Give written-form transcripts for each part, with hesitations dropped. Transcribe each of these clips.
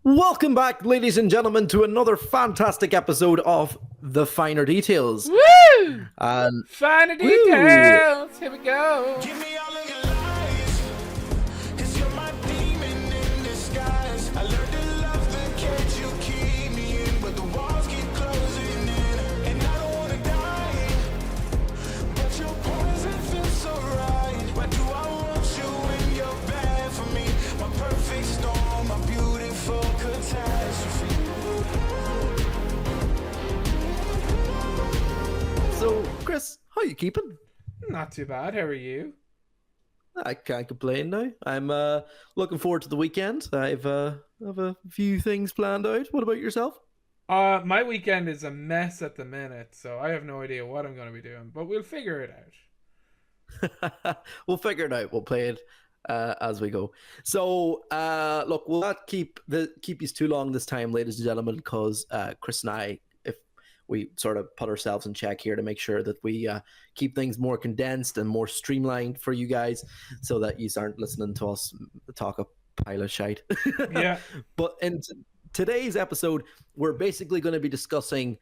Welcome back, ladies and gentlemen, to another fantastic episode of The Finer Details. Woo! And Finer woo! details. Here we go. Give me all of your lies, 'cause you're my demon in disguise. I learned to love the cage you keep me in, but the walls keep closing in, and I don't wanna die, but your poison feels so right. Why do I want you when you're bad for me? My perfect storm, my beautiful catastrophe. So, Chris, how you keeping? Not too bad. How are you? I can't complain now. I'm looking forward to the weekend. Have a few things planned out. What about yourself? My weekend is a mess at the minute, so I have no idea what I'm going to be doing, but we'll figure it out. We'll figure it out. We'll play it as we go. So, look, we'll not keep you too long this time, ladies and gentlemen, because Chris and I, if we sort of put ourselves in check here to make sure that we keep things more condensed and more streamlined for you guys, so that you aren't listening to us talk a pile of shite. Yeah. But in today's episode, we're basically going to be discussing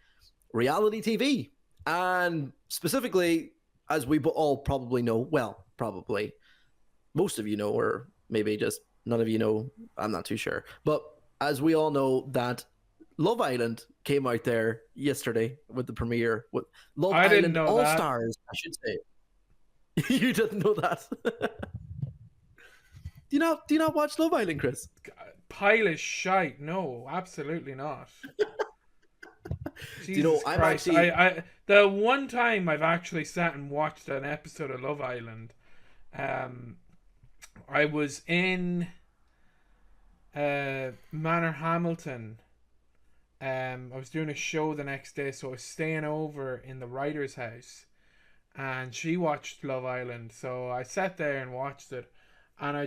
reality TV, and specifically, as we all probably know, well, probably most of you know, or maybe just none of you know, I'm not too sure. But as we all know, that Love Island came out there yesterday with the premiere with Love I didn't Island know All that. Stars, I should say. You didn't know that. Do you not watch Love Island, Chris? Pile of shite. No, absolutely not. Jesus you know, I'm Christ. actually- The one time I've actually sat and watched an episode of Love Island, I was in Manor Hamilton. I was doing a show the next day, so I was staying over in the writer's house, and she watched Love Island, so I sat there and watched it, and I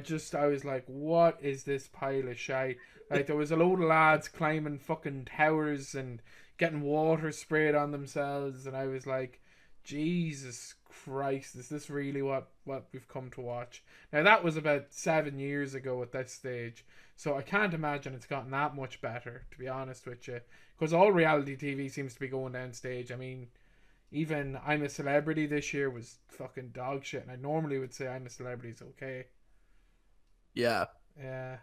was like, what is this pile of shite? Like, there was a load of lads climbing fucking towers and getting water sprayed on themselves, and I was like, Jesus Christ, is this really what we've come to watch? Now, that was about 7 years ago at this stage, so I can't imagine it's gotten that much better, to be honest with you, because all reality TV seems to be going downstage. I mean, even I'm a Celebrity this year was fucking dog shit, and I normally would say I'm a Celebrity is okay. Yeah. Yeah.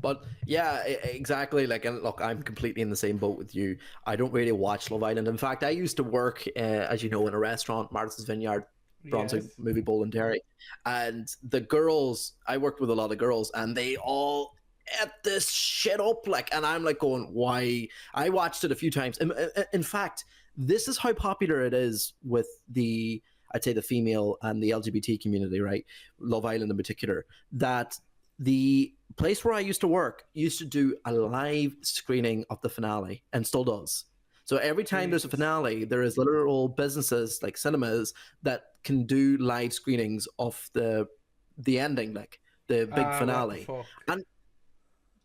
But yeah, exactly. Like, and look, I'm completely in the same boat with you. I don't really watch Love Island. In fact, I used to work, as you know, in a restaurant, Martha's Vineyard, Brunswick Yes. Movie Bowl and Dairy. And the girls, I worked with a lot of girls, and they all ate this shit up. Like, and I'm like going, why? I watched it a few times. In fact, this is how popular it is with I'd say the female and the LGBT community, right? Love Island in particular, that the place where I used to work used to do a live screening of the finale and still does. So every time there's a Jesus. finale, there is literal businesses like cinemas that can do live screenings of the ending, like the big What finale. the fuck? And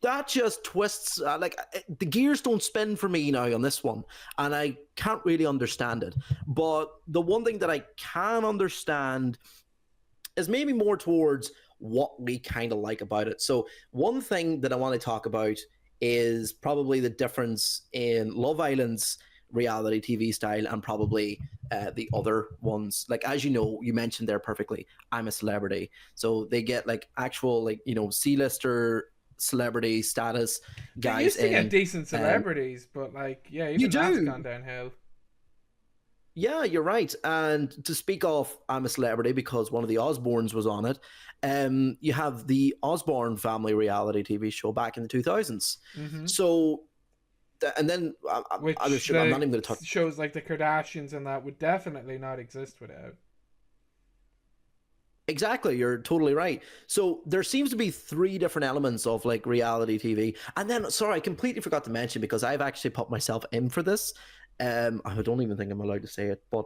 that just twists the gears don't spin for me now on this one, and I can't really understand it. But the one thing that I can understand is maybe more towards what we kind of like about it. So one thing that I want to talk about is probably the difference in Love Island's reality TV style and probably the other ones. Like, as you know, you mentioned there perfectly, I'm a Celebrity. So they get like actual, like, you know, C-lister celebrity status They guys used to in. get decent celebrities, but like, yeah, You even that's do. gone downhill. Yeah, you're right. And to speak of I'm a Celebrity, because one of the Osbournes was on it, you have the Osbourne family reality TV show back in the 2000s. Mm-hmm. So, and then Which I'm not even going to talk. shows like the Kardashians and that would definitely not exist without. Exactly, you're totally right. So there seems to be three different elements of like reality TV. And then, sorry, I completely forgot to mention, because I've actually put myself in for this. I don't even think I'm allowed to say it, but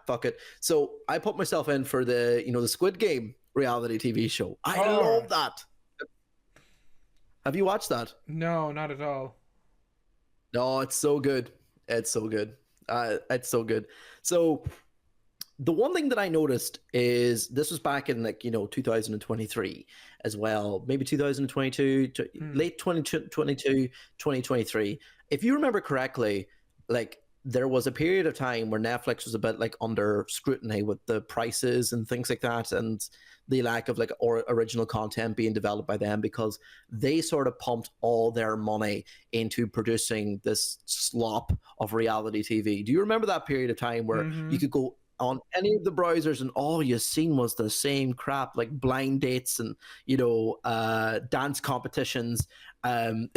fuck it. So I put myself in for the Squid Game reality TV show. I love that. Have you watched that? No, not at all. No, it's so good. It's so good. It's so good. So the one thing that I noticed is this was back in like 2023 as well, maybe 2022, late 2022, 2023. If you remember correctly, like there was a period of time where Netflix was a bit like under scrutiny with the prices and things like that, and the lack of like original content being developed by them, because they sort of pumped all their money into producing this slop of reality TV. Do you remember that period of time where you could go on any of the browsers and all you seen was the same crap, like blind dates and dance competitions, and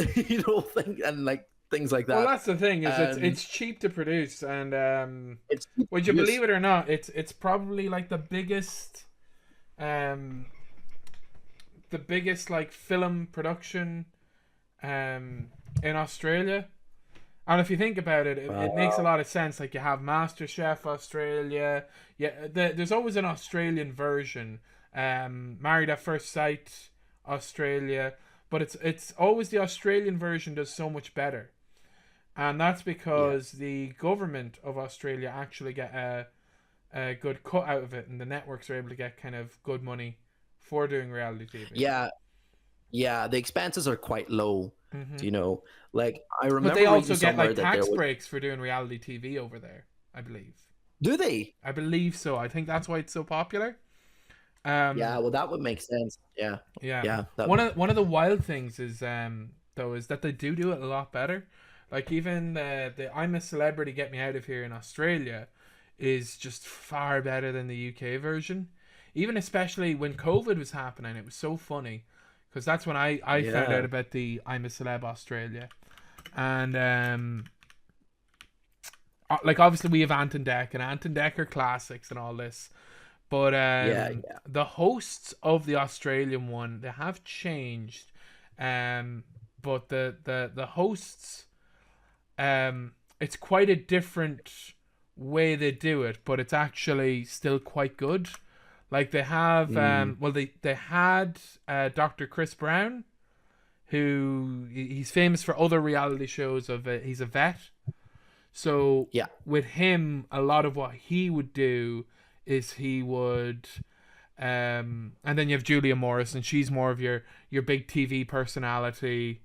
like things like that? Well, that's the thing, is it's cheap to produce, and would you believe it or not, it's probably like the biggest like film production in Australia. And if you think about it, it makes a lot of sense. Like, you have MasterChef Australia. Yeah, there's always an Australian version. Married at First Sight Australia, but it's always the Australian version does so much better, and that's because the government of Australia actually get a good cut out of it, and the networks are able to get kind of good money for doing reality TV. Yeah, the expenses are quite low. Like I remember, but they also reading get like somewhere that tax breaks for doing reality TV over there, I believe. Do they? I believe so. I think that's why it's so popular. Yeah, well, that would make sense. Yeah. One of the wild things is though is that they do it a lot better. Like, even the I'm a Celebrity, Get Me Out of Here in Australia is just far better than the UK version. Even especially when COVID was happening, it was so funny, because that's when I found out about the I'm a Celeb Australia. And like, obviously we have Ant and Dec, and Ant and Dec are classics and all this. But the hosts of the Australian one, they have changed. But the hosts, it's quite a different way they do it, but it's actually still quite good. Like, they have they had Dr. Chris Brown, who he's famous for other reality shows he's a vet. So with him, a lot of what he would do is he would and then you have Julia Morris, and she's more of your big TV personality,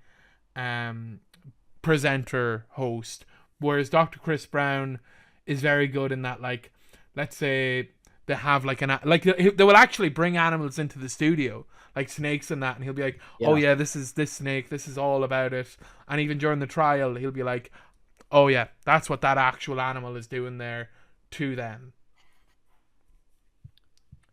presenter, host, whereas Dr. Chris Brown is very good in that, like, let's say they have like they will actually bring animals into the studio, like snakes and that, and he'll be like, oh yeah, this is this snake, this is all about it. And even during the trial, he'll be like, oh yeah, that's what that actual animal is doing there to them.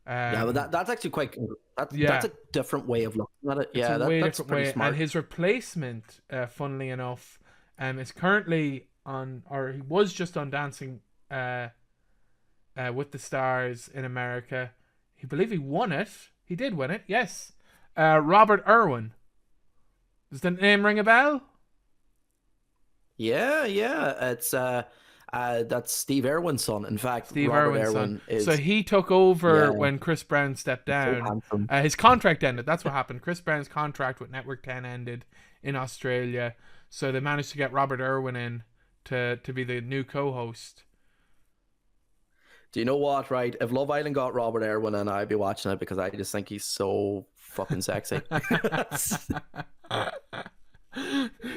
But that's actually quite that's a different way of looking at it. It's a way that's different pretty way. smart. And his replacement, funnily enough, is currently on, or he was just on Dancing with the Stars in America. He believe he won it. He did win it, yes. Robert Irwin. Does the name ring a bell? Yeah. It's that's Steve Irwin's son. In fact, Steve Robert Irwin's Irwin son. is. So he took over when Chris Brown stepped down. His contract ended. That's what happened. Chris Brown's contract with Network 10 ended in Australia. So they managed to get Robert Irwin in to be the new co-host. Do you know what, right? If Love Island got Robert Irwin in, I'd be watching it, because I just think he's so fucking sexy.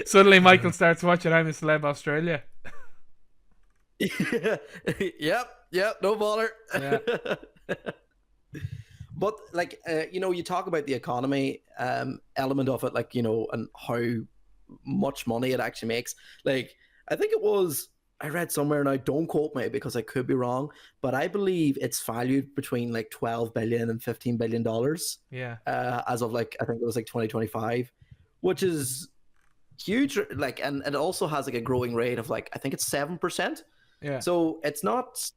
Suddenly Michael starts watching I'm a Celeb Australia. Yep, no bother. Yeah. But like, you talk about the economy element of it, like, and how much money it actually makes. Like, I think it was, I read somewhere, now don't quote me because I could be wrong, but I believe it's valued between like $12 billion and $15 billion. Yeah. As of like, I think it was like 2025, which is huge. Like, and it also has like a growing rate of like, I think it's 7%. Yeah. So it's not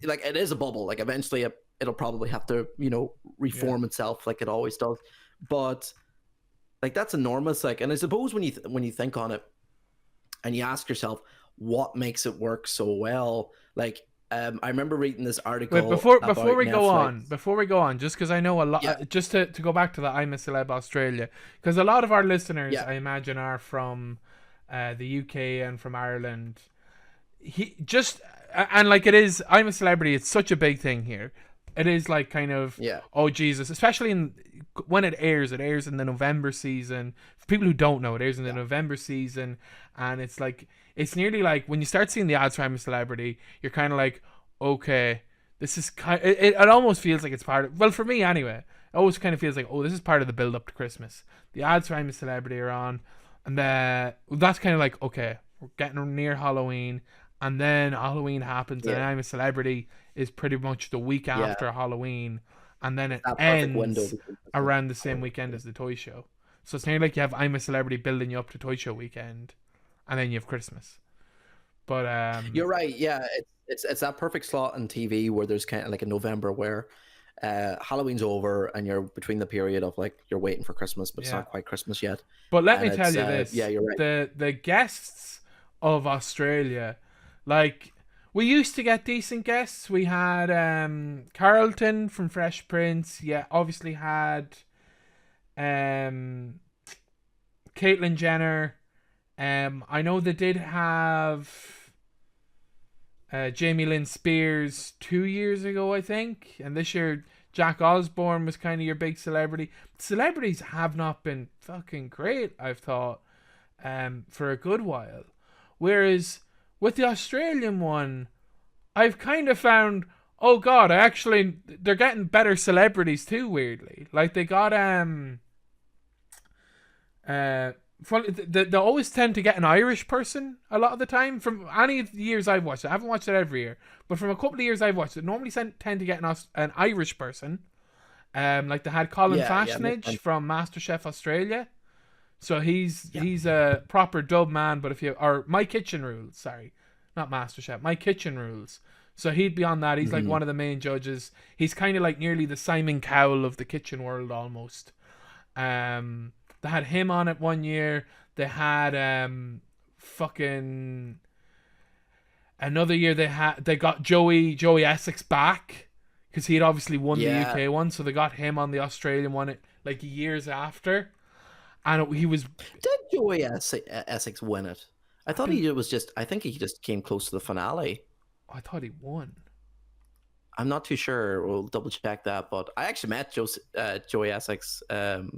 like, it is a bubble. Like, eventually it'll probably have to, reform itself like it always does. But like, that's enormous. Like, and I suppose when you think on it and you ask yourself what makes it work so well, like, I remember reading this article. Wait, before we Netflix. go on, just because I know a lot, just to go back to the I'm a Celeb Australia, because a lot of our listeners, I imagine, are from the UK and from Ireland. and like it is, I'm a Celebrity. It's such a big thing here. It is like kind of, Yeah. oh Jesus, especially when it airs. It airs in the November season. For people who don't know, it airs in the November season, and it's like it's nearly like when you start seeing the ads for I'm a Celebrity, you're kind of like, okay, this is kind. It almost feels like it's part of. Well, for me anyway, it always kind of feels like, oh, this is part of the build up to Christmas. The ads for I'm a Celebrity are on, and that's kind of like, okay, we're getting near Halloween. And then Halloween happens, and I'm a Celebrity is pretty much the week after Halloween, and then it That perfect window ends around the same weekend as the toy show. So it's nearly like you have I'm a Celebrity building you up to toy show weekend, and then you have Christmas. But You're right. Yeah, it's that perfect slot on TV where there's kind of like a November where Halloween's over and you're between the period of like you're waiting for Christmas, but it's not quite Christmas yet. But let me And tell it's, you this: yeah, you're right. the guests of Australia, like we used to get decent guests. We had Carlton from Fresh Prince. Yeah, obviously had Caitlyn Jenner. I know they did have Jamie Lynn Spears 2 years ago, I think, and this year Jack Osbourne was kind of your big celebrity. Celebrities have not been fucking great, I've thought, for a good while. Whereas with the Australian one, I've kind of found, oh god, they're getting better celebrities too, weirdly. Like they got they always tend to get an Irish person a lot of the time. From any of the years I've watched it, I haven't watched it every year, but from a couple of years I've watched it, normally tend to get an Irish person. Like they had Colin Fashnage from MasterChef Australia. So he's a proper dub man, but or My Kitchen Rules, sorry, not MasterChef, My Kitchen Rules. So he'd be on that. He's like one of the main judges. He's kind of like nearly the Simon Cowell of the kitchen world almost. They had him on it one year. They had fucking another year. They got Joey Essex back because he had obviously won the UK one. So they got him on the Australian one like years after. And he was. Did Joey Essex win it? I thought he was just. I think he just came close to the finale. I thought he won. I'm not too sure. We'll double check that. But I actually met Joey Essex in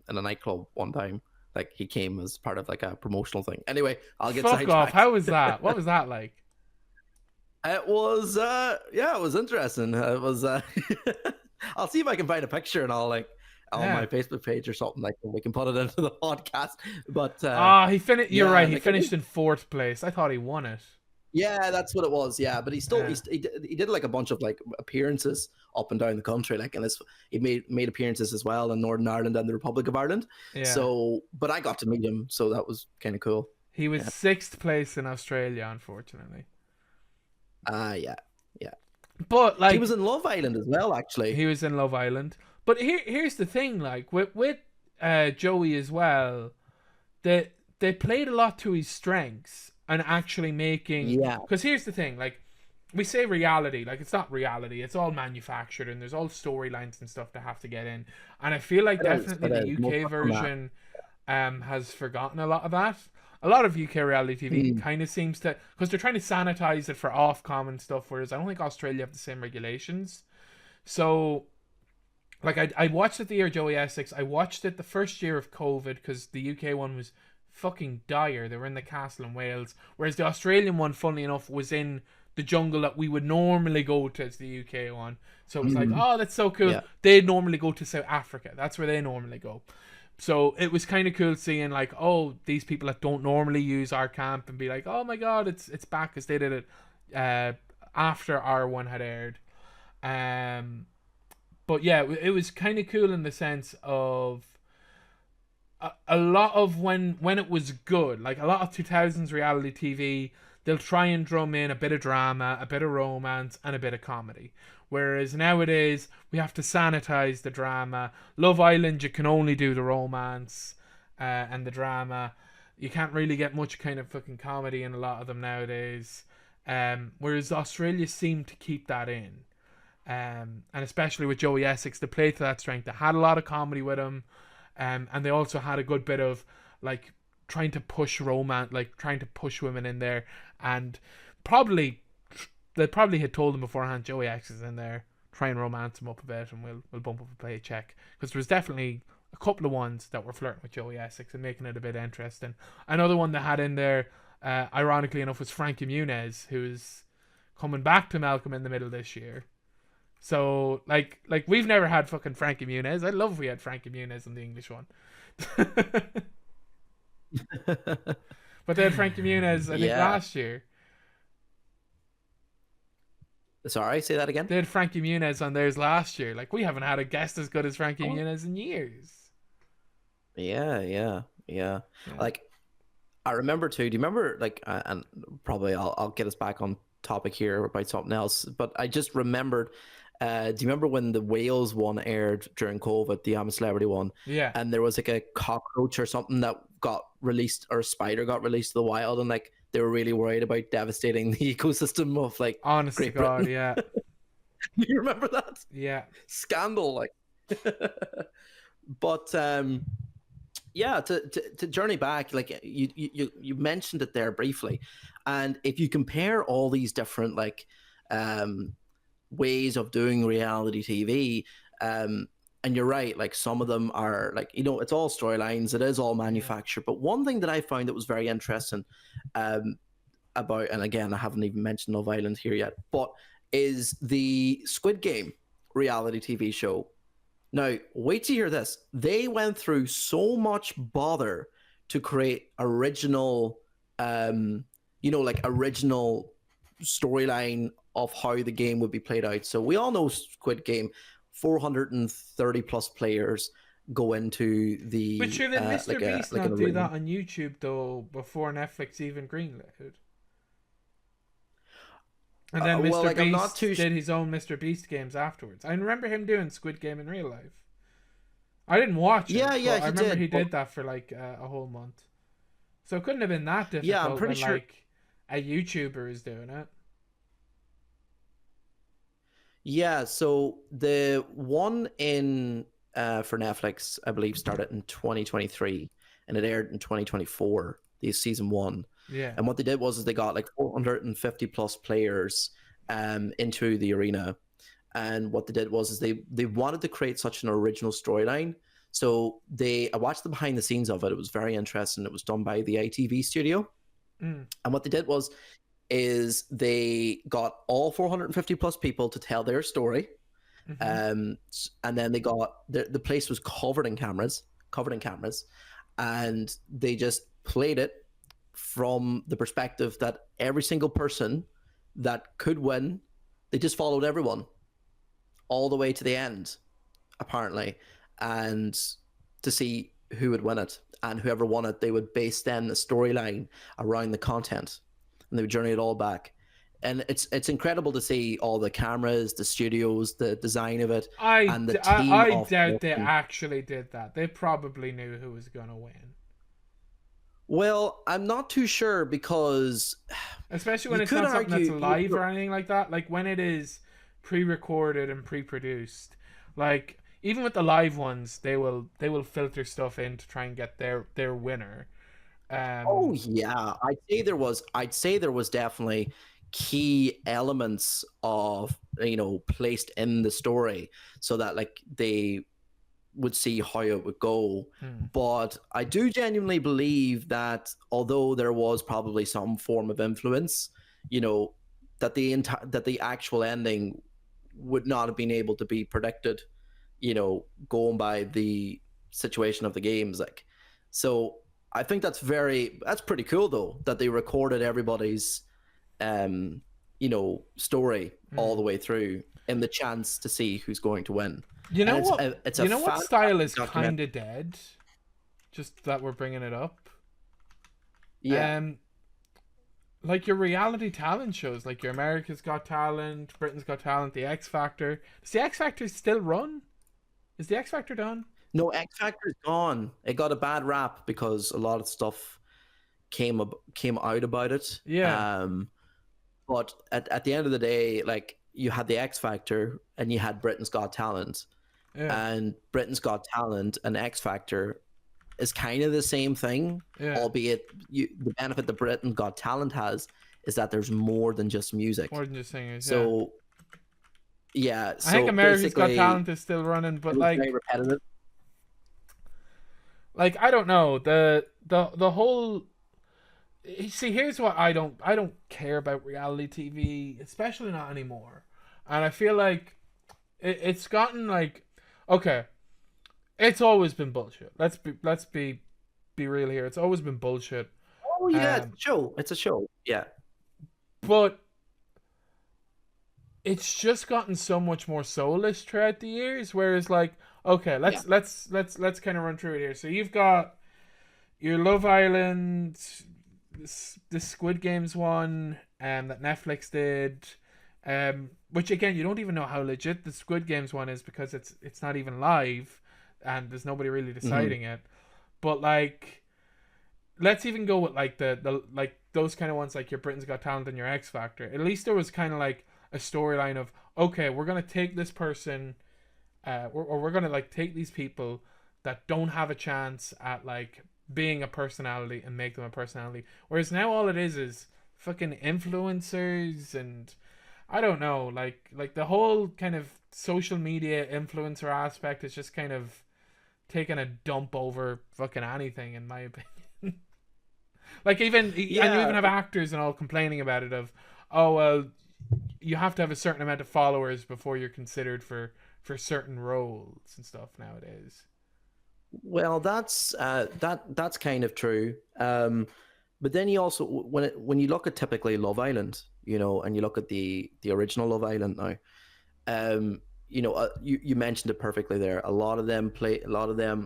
a nightclub one time. Like he came as part of like a promotional thing. Anyway, I'll get fuck off. How was that? What was that like? It was it was interesting. It was. I'll see if I can find a picture and I'll like. On my Facebook page or something like that. We can put it into the podcast. But he finished. You're right. He finished in 4th place. I thought he won it. Yeah, that's what it was. Yeah, but he still he did like a bunch of like appearances up and down the country. Like, and he made appearances as well in Northern Ireland and the Republic of Ireland. Yeah. So, but I got to meet him, so that was kind of cool. He was 6th place in Australia, unfortunately. Yeah. But like he was in Love Island as well. Actually, he was in Love Island. But here's the thing, like with Joey as well, they played a lot to his strengths and actually making. Because here's the thing, like we say reality, like it's not reality, it's all manufactured and there's all storylines and stuff to have to get in. And I feel like definitely the UK version has forgotten a lot of that. A lot of UK reality TV kind of seems to, because they're trying to sanitize it for Ofcom and stuff, whereas I don't think Australia have the same regulations. So. Like, I watched it the year Joey Essex. I watched it the first year of COVID because the UK one was fucking dire. They were in the castle in Wales. Whereas the Australian one, funnily enough, was in the jungle that we would normally go to as the UK one. So it was like, oh, that's so cool. Yeah. They'd normally go to South Africa. That's where they normally go. So it was kind of cool seeing, like, oh, these people that don't normally use our camp and be like, oh my God, it's back because they did it after our one had aired. But yeah, it was kind of cool in the sense of a lot of when it was good, like a lot of 2000s reality TV, they'll try and drum in a bit of drama, a bit of romance, and a bit of comedy. Whereas nowadays, we have to sanitize the drama. Love Island, you can only do the romance and the drama. You can't really get much kind of fucking comedy in a lot of them nowadays. Whereas Australia seemed to keep that in. And especially with Joey Essex, they played to that strength. They had a lot of comedy with him, and they also had a good bit of like trying to push romance, like trying to push women in there, and probably they probably had told him beforehand, Joey X is in there, try and romance him up a bit, and we'll bump up a paycheck, because there was definitely a couple of ones that were flirting with Joey Essex and making it a bit interesting. Another one they had in there, ironically enough, was Frankie Muniz, who's coming back to Malcolm in the Middle this year. So like we've never had fucking Frankie Muniz. I'd love if we had Frankie Muniz in the English one. But they had Frankie Muniz, I think, last year. Sorry, say that again. They had Frankie Muniz on theirs last year. Like, we haven't had a guest as good as Frankie Muniz in years. Yeah. Like, I remember too. Do you remember, like, and probably I'll get us back on topic here about something else, but I just remembered. Do you remember when the Wales one aired during COVID, the I'm a Celebrity one? Yeah. And there was like a cockroach or something that got released, or a spider got released to the wild, and like they were really worried about devastating the ecosystem of like Honest to Great God, Britain. yeah. You remember that? Yeah. Scandal, like. But yeah, to journey back, like you mentioned it there briefly, and if you compare all these different like ways of doing reality TV, and you're right, like some of them are like, you know, it's all storylines, it is all manufactured. But one thing that I found that was very interesting about, and again, I haven't even mentioned Love Island here yet, but is the Squid Game reality TV show. Now, wait to hear this. They went through so much bother to create original, like original storyline of how the game would be played out. So we all know Squid Game, 430 plus players go into the. But sure, did Mr. Beast like not do that on YouTube though before Netflix even greenlit? And then Mr. Beast did his own Mr. Beast games afterwards. I remember him doing Squid Game in real life. I didn't watch it. Yeah, I remember he did that for like a whole month. So it couldn't have been that difficult. Yeah, I'm pretty when, sure. Like a YouTuber is doing it. Yeah, so the one in for Netflix, I believe, started in 2023, and it aired in 2024. The season 1. Yeah. And what they did was they got like 450 plus players into the arena. And what they did was they wanted to create such an original storyline. So I watched the behind the scenes of it. It was very interesting. It was done by the ITV studio. And what they did is they got all 450 plus people to tell their story. And then they got the place was covered in cameras, and they just played it from the perspective that every single person that could win, they just followed everyone all the way to the end, apparently, and to see who would win it. And whoever won it, they would base then the storyline around the content, and they would journey it all back. And it's incredible to see all the cameras, the studios, the design of it, and the team. I doubt they actually did that. They probably knew who was going to win. Well, I'm not too sure, because especially when it's not something that's live or anything like that. Like when it is pre-recorded and pre-produced, like even with the live ones, they will filter stuff in to try and get their winner. Oh yeah, I'd say there was definitely key elements of, placed in the story so that like they would see how it would go. But I do genuinely believe that although there was probably some form of influence, that the actual ending would not have been able to be predicted, going by the situation of the games. Like, so I think that's pretty cool though, that they recorded everybody's story all the way through, in the chance to see who's going to win. You know what style is kind of dead? Just that we're bringing it up. Yeah. Like your reality talent shows, like your America's Got Talent, Britain's Got Talent, The X Factor. Does The X Factor still run? Is The X Factor done? No, X Factor's gone. It got a bad rap because a lot of stuff came out about it. Yeah. But at the end of the day, like, you had the X Factor and you had Britain's Got Talent. Yeah. And Britain's Got Talent and X Factor is kind of the same thing, albeit the benefit that Britain's Got Talent has is that there's more than just music. More than just singers. Yeah. So yeah, I think so America's Got basically Talent is still running, but it was very repetitive. like I don't know the whole. See, here's what I don't care about reality TV, especially not anymore, and I feel like it's gotten like, okay, it's always been bullshit. Let's be real here. It's always been bullshit. Oh yeah, it's a show. It's a show. Yeah. But it's just gotten so much more soulless throughout the years. Whereas, like, okay, let's kind of run through it here. So you've got your Love Island, the Squid Games one, that Netflix did, which again you don't even know how legit the Squid Games one is because it's not even live, and there's nobody really deciding it. But like, let's even go with like the like those kind of ones like your Britain's Got Talent and your X Factor. At least there was kind of like a storyline of, okay, we're gonna take this person, or we're gonna like take these people that don't have a chance at like being a personality and make them a personality. Whereas now all it is fucking influencers, and I don't know, like the whole kind of social media influencer aspect is just kind of taking a dump over fucking anything, in my opinion. Like even and you even have actors and all complaining about it of, oh well, you have to have a certain amount of followers before you're considered for certain roles and stuff nowadays. Well, that's kind of true. But then you also when you look at typically Love Island, and you look at the original Love Island now, you mentioned it perfectly there. A lot of them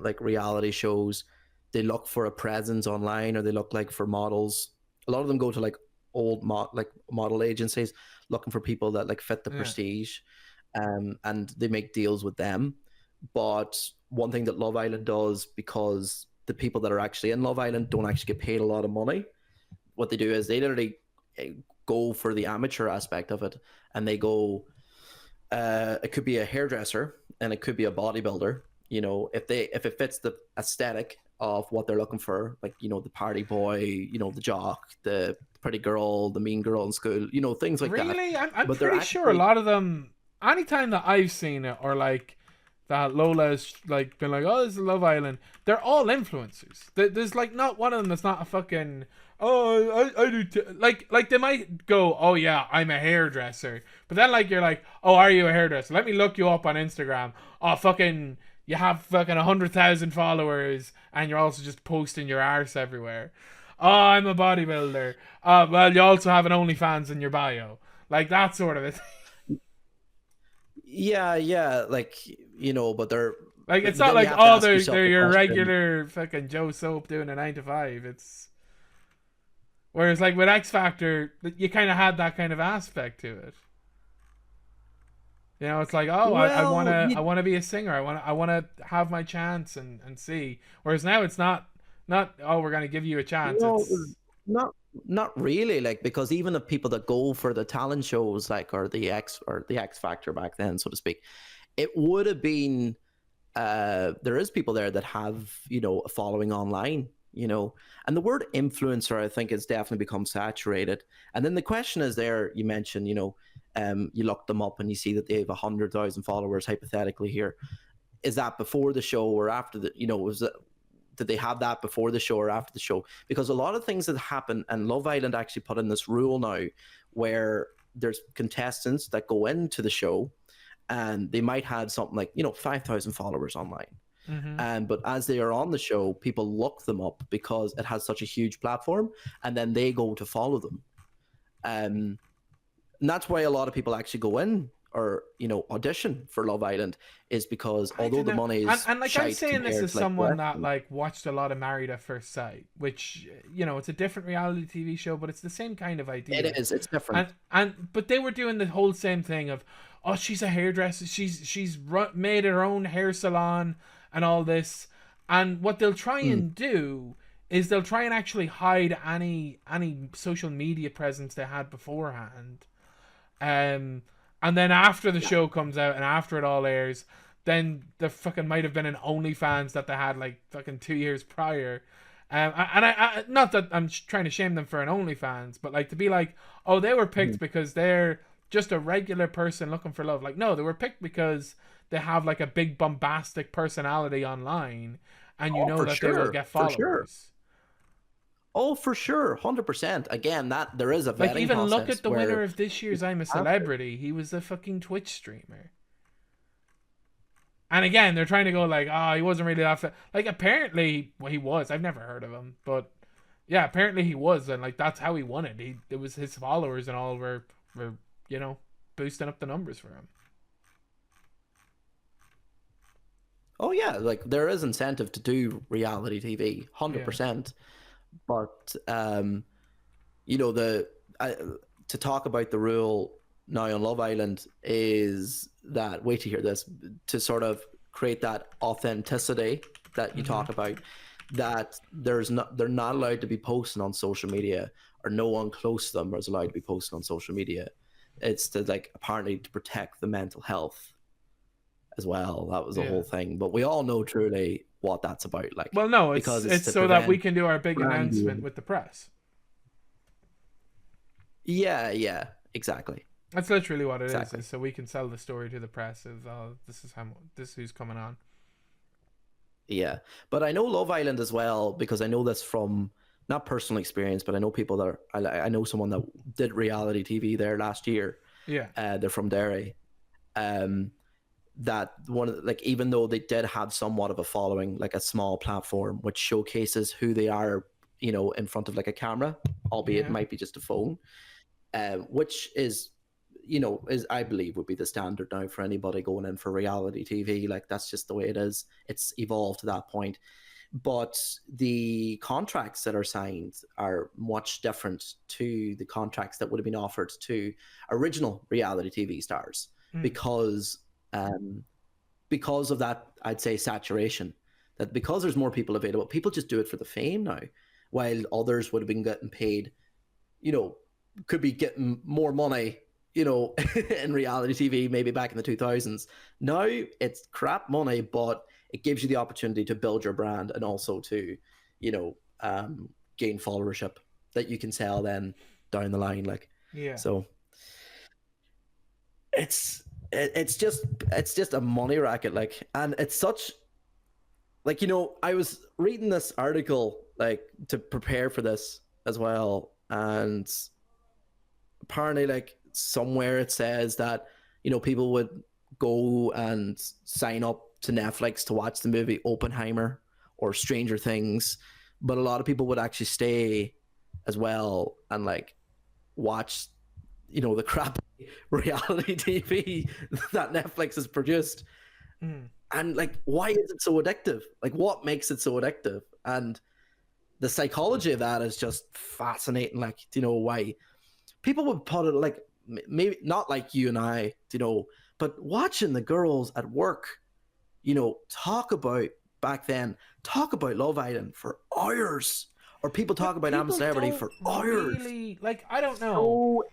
like reality shows. They look for a presence online, or they look like for models. A lot of them go to like old model agencies looking for people that like fit the prestige, and they make deals with them. But one thing that Love Island does, because the people that are actually in Love Island don't actually get paid a lot of money, what they do is they literally go for the amateur aspect of it, and they go, it could be a hairdresser and it could be a bodybuilder. If it fits the aesthetic of what they're looking for, like the party boy, the jock, the pretty girl, the mean girl in school, things like that. Really, I'm pretty sure a lot of them. Anytime that I've seen it, or like that Lola's like been like, oh, this is Love Island, they're all influencers. There's like not one of them that's not a fucking, oh, I do like they might go, oh yeah, I'm a hairdresser, but then like you're like, oh, are you a hairdresser? Let me look you up on Instagram. Oh, fucking, you have fucking 100,000 followers and you're also just posting your arse everywhere. Oh, I'm a bodybuilder. Well, you also have an OnlyFans in your bio, like that sort of it. Yeah, like but they're like, it's not like, oh, they're your regular fucking Joe Soap doing a 9 to 5. It's whereas like with X Factor, you kind of had that kind of aspect to it. It's like, oh, well, I want to be a singer. I want to have my chance and see. Whereas now it's not oh, we're gonna give you a chance. It's not really, like, because even the people that go for the talent shows, like, or the X Factor back then, so to speak, it would have been there is people there that have a following online, and the word influencer, I think, has definitely become saturated. And then the question is, there you mentioned, you look them up and you see that they have 100,000 followers hypothetically here. Is that before the show or after the, did they have that before the show or after the show? Because a lot of things that happen, and Love Island actually put in this rule now where there's contestants that go into the show and they might have something like 5,000 followers online. But as they are on the show, people look them up because it has such a huge platform, and then they go to follow them. And that's why a lot of people actually go in or audition for Love Island, is because although the money is and like, I'm saying this as someone that like watched a lot of Married at First Sight, which it's a different reality TV show, but it's the same kind of idea. It is. It's different. But they were doing the whole same thing of, oh, she's a hairdresser. She's made her own hair salon and all this. And what they'll try and do is they'll try and actually hide any social media presence they had beforehand. And then after the show comes out and after it all airs, then there fucking might have been an OnlyFans that they had like fucking 2 years prior. Not that I'm trying to shame them for an OnlyFans, but like to be like, oh, they were picked because they're just a regular person looking for love. Like, no, they were picked because they have like a big bombastic personality online, and you Oh, know for that they will sure, get for sure. followers. Oh, for sure, 100%. Again, that there is a Like, vetting even look process at the winner where of this year's I'm a you have to. Celebrity. He was a fucking Twitch streamer. And again, they're trying to go like, oh, he wasn't really that like, apparently, well, he was. I've never heard of him, but yeah, apparently he was, and like that's how he won it. It was his followers and all were you know boosting up the numbers for him. Oh yeah, like there is incentive to do reality TV, Yeah. 100%. But you know to talk about the rule now on Love Island is that, wait to hear this, to sort of create that authenticity that you Mm-hmm. talk about, that they're not allowed to be posting on social media, or no one close to them is allowed to be posting on social media. It's to, like, apparently to protect the mental health as well. That was the Yeah. whole thing, but we all know truly what that's about, like, Well, no, because it's it's to so that we prevent can do our big announcement branding. with the press. Yeah, exactly. That's literally what it is. Exactly. Is so we can sell the story to the press. Is this is who's coming on. Yeah. But I know Love Island as well, because I know this from not personal experience, but I know people that I know someone that did reality TV there last year. Yeah. They're from Derry. Um, that one like, even though they did have somewhat of a following, like a small platform which showcases who they are, in front of like a camera, albeit it Yeah. might be just a phone, which is, is, I believe, would be the standard now for anybody going in for reality TV. Like, that's just the way it is. It's evolved to that point. But the contracts that are signed are much different to the contracts that would have been offered to original reality TV stars, Mm. because um, because of that, I'd say, saturation. That because there's more people available, people just do it for the fame now, while others would have been getting paid, you know, could be getting more money, in reality TV maybe back in the 2000s. Now it's crap money, but it gives you the opportunity to build your brand, and also to, you know, gain followership that you can sell then down the line. Like, Yeah. so it's just a money racket, like, and it's such, like, I was reading this article, like, to prepare for this as well, and apparently, like, somewhere it says that, people would go and sign up to Netflix to watch the movie Oppenheimer or Stranger Things, but a lot of people would actually stay as well and, like, watch, the crap reality TV that Netflix has produced. Mm. And, like, why is it so addictive? Like, what makes it so addictive? And the psychology of that is just fascinating. Like, why people would put it, like, maybe not like you and I, but watching the girls at work, talk about, back then, talk about Love Island for hours, or people talk But about I'm a people Celebrity don't for hours. really like. I don't know. So,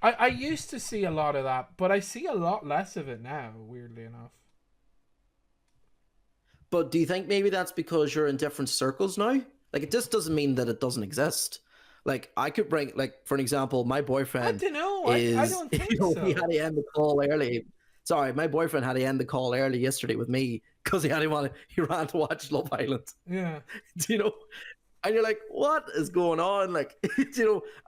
I used to see a lot of that, but I see a lot less of it now. Weirdly enough. but do you think maybe that's because you're in different circles now? Like, it just doesn't mean that it doesn't exist. Like, I could bring, like, for an example, my I boyfriend don't know. I is, don't think he had so. to end the call early. Sorry, my boyfriend had to end the call early yesterday with me because he ran to watch Love Island. Yeah. Do you know? And you're like, what is going on? Like,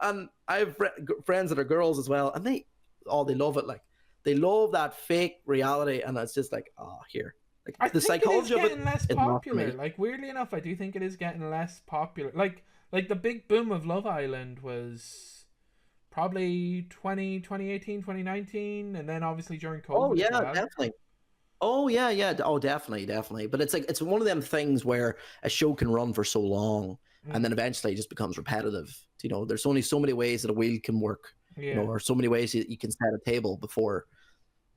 and I have friends that are girls as well, and they love it. Like, they love that fake reality, and it's just like, oh, here. I Like, the think it is psychology of it getting less is not for popular. me. Like weirdly enough, I do think it is getting less popular. Like the big boom of Love Island was probably 2018, 2019, and then obviously during Oh COVID as yeah, well. definitely. Oh yeah. Oh, definitely. But it's like, it's one of them things where a show can run for so long, and Mm. then eventually it just becomes repetitive. There's only so many ways that a wheel can work, Yeah. or so many ways you can set a table before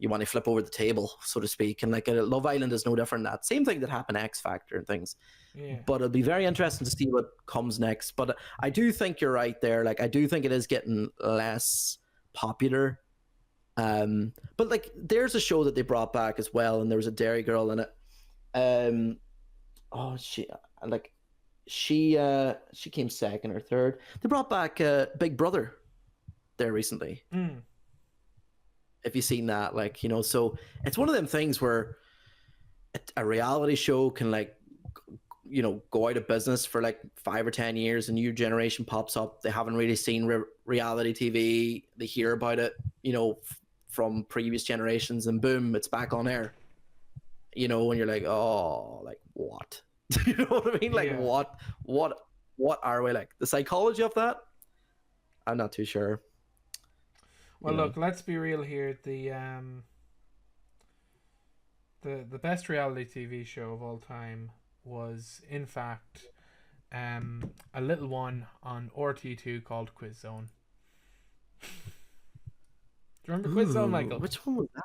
you want to flip over the table, so to speak. And, like, Love Island is no different than that. Same thing that happened to X Factor and things. Yeah. But it'll be very interesting to see what comes next. But I do think you're right there. Like, I do think it is getting less popular. But, like, there's a show that they brought back as well, and there was a Dairy Girl in it. Oh, like, she came second or third. They brought back Big Brother there recently. If you've seen that, like, you know, so it's one of them things where a reality show can, like, you know, go out of business for like 5 or 10 years. A new generation pops up. They haven't really seen reality TV. They hear about it, you know, from previous generations, and boom, it's back on air. You know, and you're like, oh, like what? You know what I mean? Like, what are we, like, the psychology of that? I'm not too sure. Well, look, let's be real here. The best reality TV show of all time was, in fact, a little one on RT2 called Quiz Zone. Do you remember Quiz Zone, Michael? Which one was that?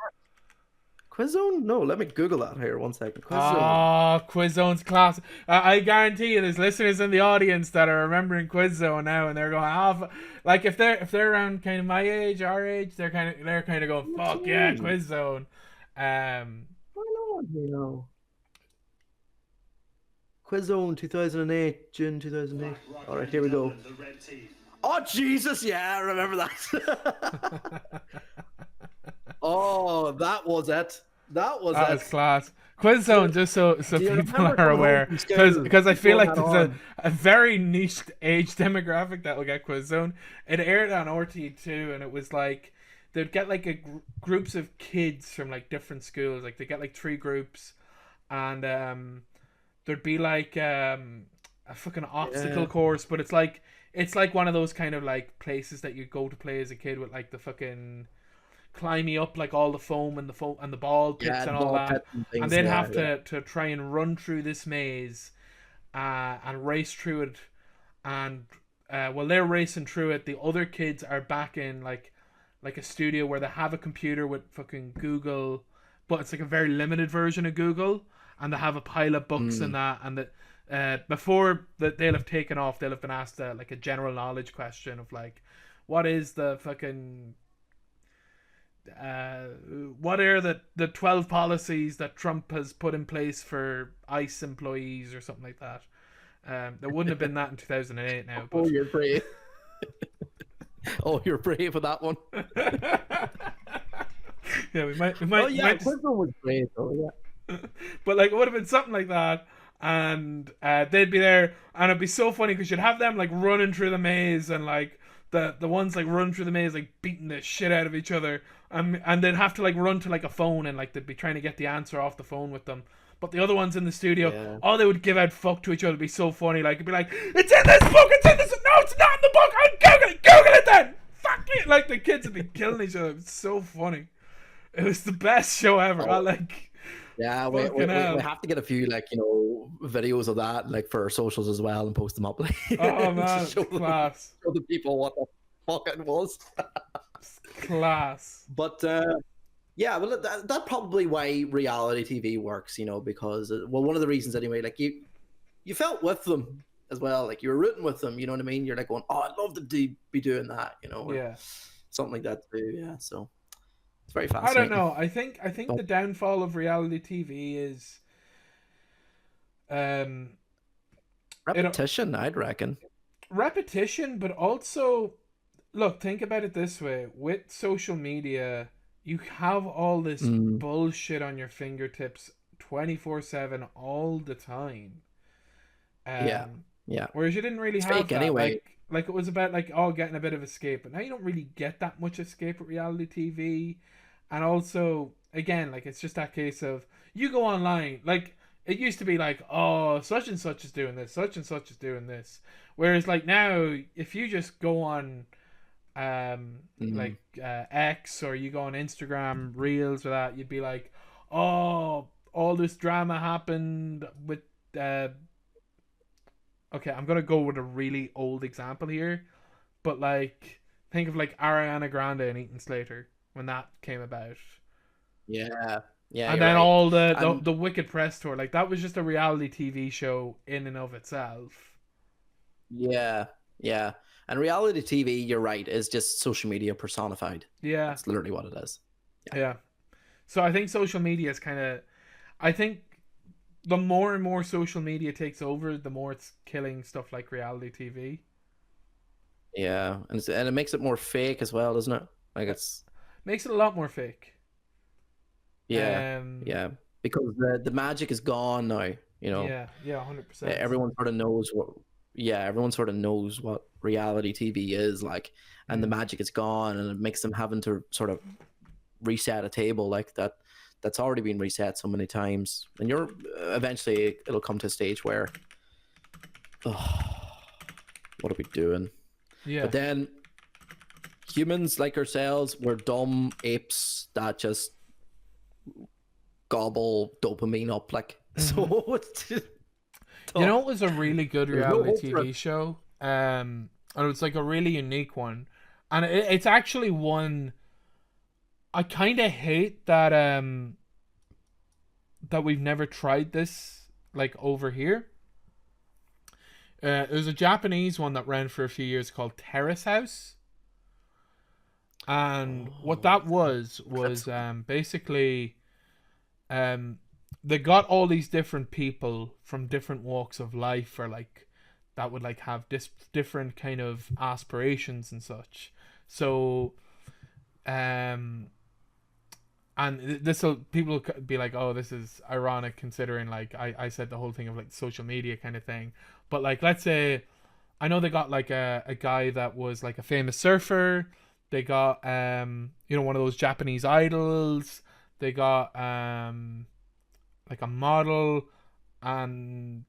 Quiz Zone? No, let me Google that here 1 second. Quiz Zone. Oh, Quiz Zone's class. I guarantee you, there's listeners in the audience that are remembering Quiz Zone now, and they're going, like, if they're around kind of my age, our age, they're kind of going, fuck yeah, Quiz Zone. I know, you know. Quiz Zone 2008, June 2008. All right, here we go. Oh, Jesus, yeah, I remember that. Oh, that was it. That was class. Quiz Zone, just so people are aware, because I feel like there's a very niche age demographic that will get Quiz Zone. It aired on RT2, and it was like they'd get like groups of kids from like different schools. Like they get like 3 groups, and there'd be like a fucking obstacle course, but it's like one of those kind of like places that you go to play as a kid with like the fucking climbing up like all the foam and the ball pits and all that, and they'd have to try and run through this maze and race through it, and while they're racing through it, the other kids are back in like a studio where they have a computer with fucking Google, but it's like a very limited version of Google, and they have a pile of books and that, and that before that they'll have taken off, they'll have been asked like a general knowledge question of like, what is the fucking what are the 12 policies that Trump has put in place for ICE employees or something like that. There wouldn't have been that in 2008 now. But... Oh, you're brave. Oh, you're brave with that one. Yeah, we might. Oh yeah, Quiz Zone was brave though. Yeah. But like, it would have been something like that, and they'd be there, and it'd be so funny because you'd have them like running through the maze, and like the ones like run through the maze like beating the shit out of each other, and they'd have to like run to like a phone, and like they'd be trying to get the answer off the phone with them. But the other ones in the studio, all they would give out fuck to each other. It'd be so funny. Like, it'd be like, it's in this book, it's in this. No, it's not in the book. I'll Google it then. Fuck it. Like, the kids would be killing each other. It's so funny. It was the best show ever. I like. Yeah, we have to get a few like, you know, videos of that like for our socials as well and post them up. Like, oh man, class. Show the people what the fuck it was. Class. But yeah, well, that's probably why reality TV works, you know, because one of the reasons anyway, like you felt with them as well, like you were rooting with them, you know what I mean? You're like going, oh, I'd love to be doing that, you know, or something like that too. Yeah, so it's very fascinating. I don't know. I think the downfall of reality TV is repetition. I'd reckon repetition, but also look, think about it this way: with social media, you have all this bullshit on your fingertips 24/7 all the time. Yeah. Whereas you didn't really it's have fake that. Anyway. Like it was about like getting a bit of escape, but now you don't really get that much escape with reality TV. And also, again, like it's just that case of you go online. Like it used to be like, oh, such and such is doing this, such and such is doing this. Whereas like now, if you just go on like X, or you go on Instagram Reels or that, you'd be like, oh, all this drama happened with okay, I'm gonna go with a really old example here, but like think of like Ariana Grande and Eaton Slater when that came about. Yeah, and then all the Wicked press tour, like that was just a reality TV show in and of itself. Yeah. And reality TV, you're right, is just social media personified. Yeah. That's literally what it is. Yeah. So I think social media is kind of... I think the more and more social media takes over, the more it's killing stuff like reality TV. Yeah, and it makes it more fake as well, doesn't it? Like it's Makes it a lot more fake. yeah, Um, yeah, because the magic is gone now. You know, yeah, 100%. everyone sort of knows what. Yeah, everyone sort of knows what reality TV is like, and the magic is gone, and it makes them having to sort of reset a table like that. That's already been reset so many times, and you're eventually it'll come to a stage where, oh, what are we doing? Yeah. But then humans like ourselves, we're dumb apes that just gobble dopamine up like so. It's just You know, tough. it was a really good There's no reality hope for TV show. And it's like a really unique one, and it's actually one I kind of hate that that we've never tried this like over here. There's a Japanese one that ran for a few years called Terrace House, and what that was basically they got all these different people from different walks of life, or like that would like have different kind of aspirations and such. So and this will people be like, oh, this is ironic considering like I said the whole thing of like social media kind of thing, but like let's say I know they got like a guy that was like a famous surfer. They got one of those Japanese idols. They got like a model, and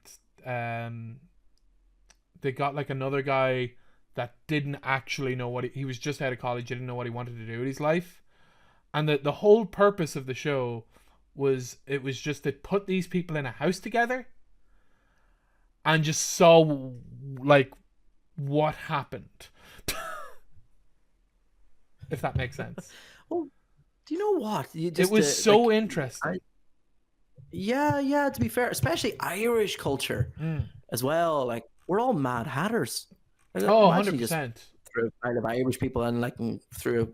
they got like another guy that didn't actually know what he was just out of college, didn't know what he wanted to do with his life. And the whole purpose of the show was it was just to put these people in a house together and just saw like what happened. If that makes sense. Well, do you know what? It was so interesting. Yeah. To be fair, especially Irish culture as well. Like we're all mad hatters. Like, Oh, imagine you just 100%. threw a pile of Irish people in, like through.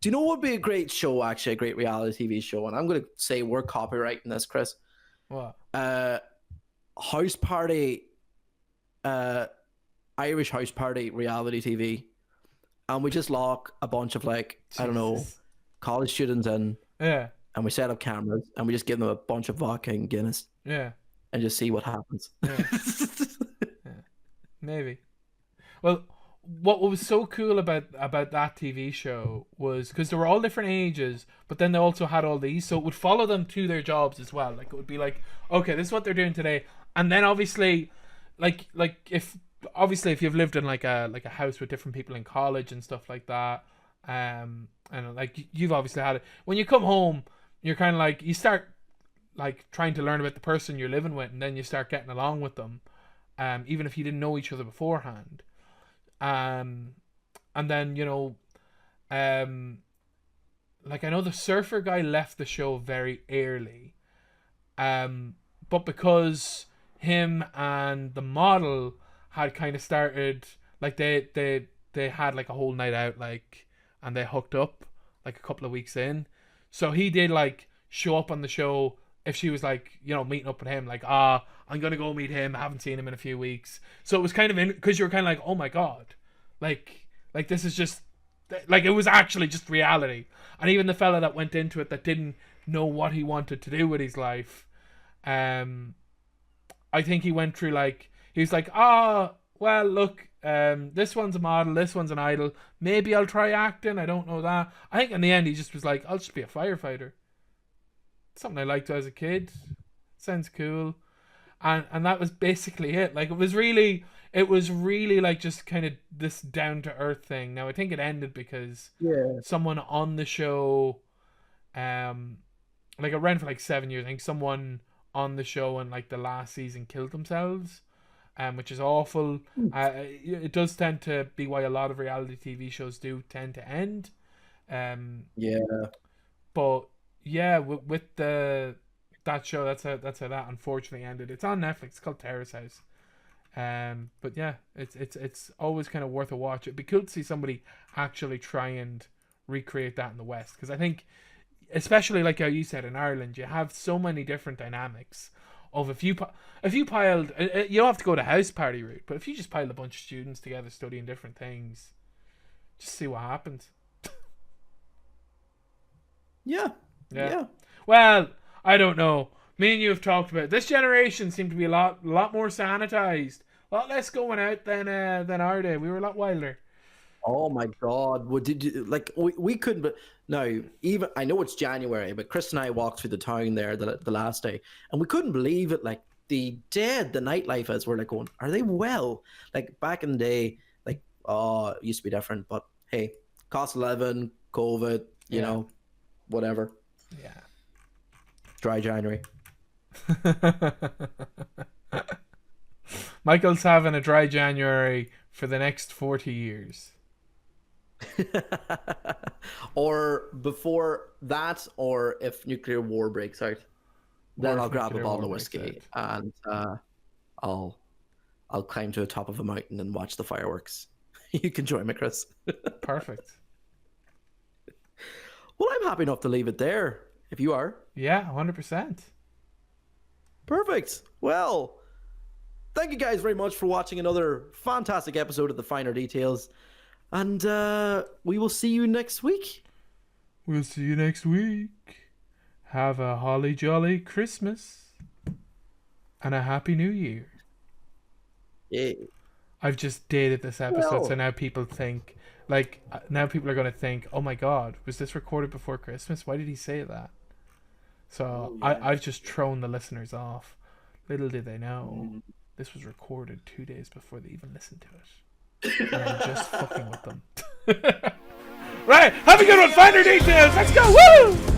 Do you know what would be a great show? Actually, a great reality TV show, and I'm going to say we're copyrighting this, Chris. What? House party, Irish house party reality TV, and we just lock a bunch of like I don't know college students in, Yeah. and we set up cameras and we just give them a bunch of vodka and Guinness Yeah. and just see what happens. Yeah. Maybe. Well, what was so cool about that TV show was because they were all different ages, but then they also had all these, so it would follow them to their jobs as well. Like it would be like, okay, this is what they're doing today, and then obviously, like if you've lived in like a house with different people in college and stuff like that, and like you've obviously had it. When you come home, you're kind of like you start like trying to learn about the person you're living with, and then you start getting along with them, even if you didn't know each other beforehand. And then like I know the surfer guy left the show very early, but because him and the model had kind of started like they had like a whole night out, like, and they hooked up like a couple of weeks in, so he did like show up on the show if she was like meeting up with him, like I'm gonna go meet him, I haven't seen him in a few weeks. So it was kind of because you were kind of like, oh my god, like this is just like it was actually just reality. And even the fella that went into it that didn't know what he wanted to do with his life, I think he went through like he was like, well look, this one's a model, this one's an idol, maybe I'll try acting, I don't know that. I think in the end he just was like, I'll just be a firefighter. Something I liked as a kid. Sounds cool. And that was basically it. Like it was really like just kind of this down to earth thing. Now I think it ended because someone on the show, like it ran for like 7 years. I think someone on the show in like the last season killed themselves, which is awful. It does tend to be why a lot of reality TV shows do tend to end. But yeah, with that show, that's how that unfortunately ended. It's on Netflix. It's called Terrace House. But yeah, it's always kind of worth a watch. It'd be cool to see somebody actually try and recreate that in the West, because I think, especially like how you said, in Ireland, you have so many different dynamics of if you piled, you don't have to go the house party route, but if you just piled a bunch of students together studying different things, just see what happens. Yeah. Well, I don't know. Me and you have talked about it. This generation seemed to be a lot more sanitized, a lot less going out than our day. We were a lot wilder. Oh my God! What did you like? We couldn't. But now, even I know it's January, but Chris and I walked through the town there the last day, and we couldn't believe it. Like the nightlife is. We're like going, are they well? Like back in the day, like it used to be different. But hey, cost 11, COVID, you know, whatever. Yeah. Dry January. Michael's having a dry January for the next 40 years. Or before that, or if nuclear war breaks out, then I'll grab a bottle of whiskey and I'll climb to the top of a mountain and watch the fireworks. You can join me, Chris. Perfect. Well, I'm happy enough to leave it there. If you are. Yeah, 100%. Perfect. Well, thank you guys very much for watching another fantastic episode of The Finer Details. And we will see you next week. We'll see you next week. Have a holly jolly Christmas. And a happy new year. Yeah. I've just dated this episode, so now people think, now people are going to think, oh my God, was this recorded before Christmas? Why did he say that? So I've just thrown the listeners off. Little did they know, this was recorded 2 days before they even listened to it. And I'm just fucking with them. Right, have a good one, Finer Details, let's go, woo!